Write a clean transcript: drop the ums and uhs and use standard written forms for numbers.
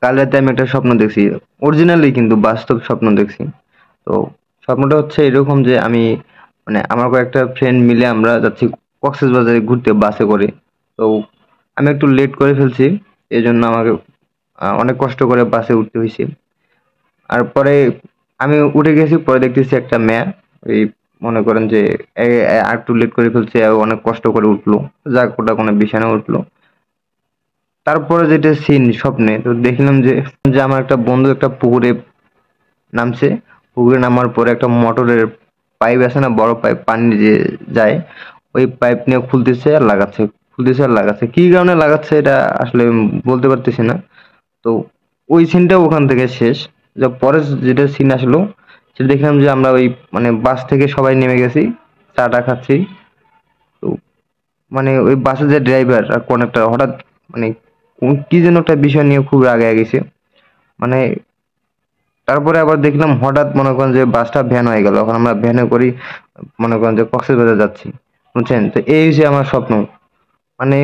কাল রাতে আমি একটা স্বপ্ন দেখছি, অরিজিনালি কিন্তু বাস্তব স্বপ্ন দেখছি। তো স্বপ্নটা হচ্ছে এরকম যে আমি মানে আমার কয়েকটা ফ্রেন্ড মিলে আমরা যাচ্ছি কক্সবাজারে ঘুরতে বাসে করে। তো আমি একটু লেট করে ফেলছি, এই জন্য আমাকে অনেক কষ্ট করে বাসে উঠতে হয়েছে। আর পরে আমি উঠে গেছি, পরে দেখতেছি একটা মেয়ে ওই মনে করেন যে আর একটু লেট করে ফেলছে, অনেক কষ্ট করে উঠলো, যাক ওটা কোনো বিষয় না, উঠলো। তারপরে যেটা সিন স্বপ্নে, তো দেখলাম যে যে আমার একটা বন্ধু একটা পুকুরে নামছে। পুকুরে নামার পরে একটা মোটরের পাইপ আছে না, বড় পাইপ পানি যে যায়, ওই পাইপ নিয়ে খুলতেছে আর লাগাচ্ছে, খুলতেছে আর লাগাচ্ছে। কি কারণে লাগাচ্ছে এটা আসলে বলতে পারতেছি না। তো ওই সিনটা ওখান থেকে শেষ। যা পরে যেটা সিন আসলো, সেটা দেখলাম যে আমরা ওই মানে বাস থেকে সবাই নেমে গেছি, চা টা খাচ্ছি। তো মানে ওই বাসের যে ড্রাইভার আর কন্ডাক্টর হঠাৎ মানে কি যেন একটা বিষয় নিয়ে খুব রাগে গেছে। মানে তারপরে আবার দেখলাম হঠাৎ মনে করেন যে বাসটা ভ্যান হয়ে গেল, এখন আমরা ভ্যানে করি মনে করেন যে কক্সবাজার যাচ্ছি, বুঝছেন? তো এই যে আমার স্বপ্ন, মানে